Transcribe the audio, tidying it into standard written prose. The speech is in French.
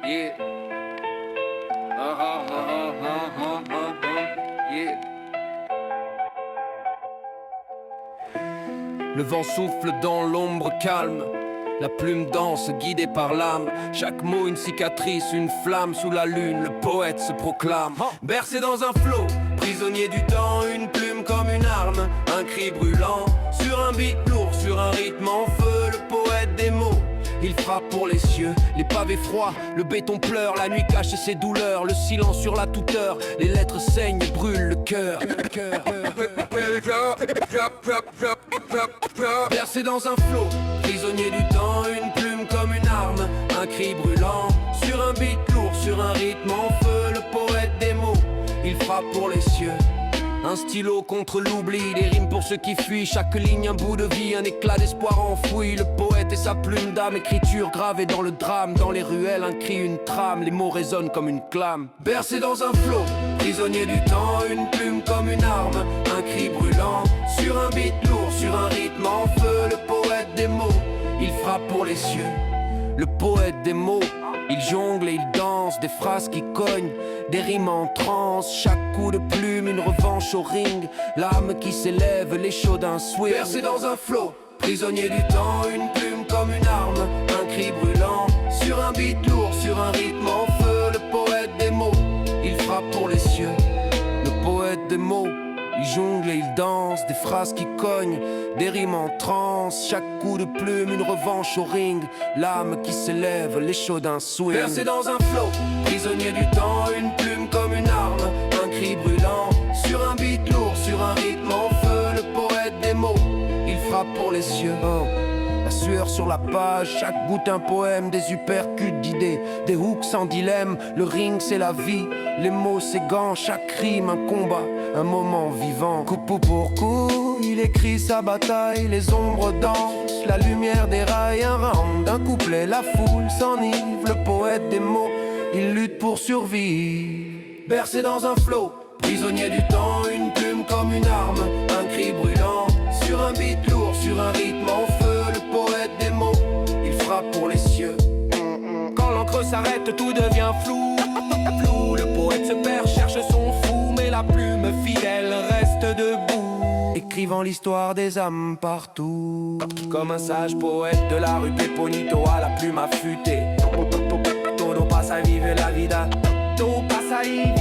Yeah. Yeah. Le vent souffle dans l'ombre calme. La plume danse, guidée par l'âme. Chaque mot une cicatrice, une flamme sous la lune. Le poète se proclame, bercé dans un flot, prisonnier du temps. Une plume comme une arme, un cri brûlant. Sur un beat lourd, sur un rythme en feu. Le poète des mots, il frappe pour les cieux. Les pavés froids, le béton pleure. La nuit cache ses douleurs, le silence sur la toute-heure. Les lettres saignent et brûlent le cœur. Bercé dans un flot, prisonnier du temps. Une plume comme une arme, un cri brûlant. Sur un beat lourd, sur un rythme en feu. Le poète des mots, il frappe pour les cieux. Un stylo contre l'oubli, des rimes pour ceux qui fuient. Chaque ligne un bout de vie, un éclat d'espoir enfoui. Le poète et sa plume d'âme, écriture gravée dans le drame. Dans les ruelles, un cri, une trame, les mots résonnent comme une clame. Bercé dans un flot, prisonnier du temps. Une plume comme une arme, un cri brûlant. Sur un beat lourd, sur un rythme en feu. Le poète des mots, il frappe pour les cieux. Le poète des mots, il jongle et il danse. Des phrases qui cognent, des rimes en transe. Chaque coup de plume, une revanche au ring. L'âme qui s'élève, les chauds d'un swing. Bercé dans un flot, prisonnier du temps. Une plume comme une arme, un cri brûlant. Sur un beat lourd, sur un rythme en feu. Le poète des mots, il frappe pour les cieux. Le poète des mots, il jongle et il danse. Des phrases qui cognent, des rimes en transe. Chaque coup de plume, une revanche au ring. L'âme qui s'élève, les chauds d'un swing. Bercé dans un flot, prisonnier du temps. Une plume comme une arme, un cri brûlant. Sur un beat lourd, sur un rythme en feu. Le poète des mots, il frappe pour les cieux. La sueur sur la page, chaque goutte un poème. Des uppercuts d'idées, des hooks sans dilemme. Le ring c'est la vie, les mots c'est gants. Chaque rime un combat, un moment vivant. Coup pour coup, il écrit sa bataille. Les ombres dansent, la lumière déraille. Un round, un couplet, la foule s'enivre. Le poète des mots, il lutte pour survivre. Bercé dans un flot, prisonnier du temps. Une plume comme une arme, un cri brûlant. Sur un beat lourd, sur un rythme en feu. Le poète des mots, il frappe pour les cieux. Quand l'encre s'arrête, tout devient flou. Flou, le poète se perd, cherche son fou. Mais la plume fidèle reste debout, écrivant l'histoire des âmes partout. Comme un sage poète de la rue Peponito à la plume affûtée. Todo pasa y vive la vida. Todo pasa y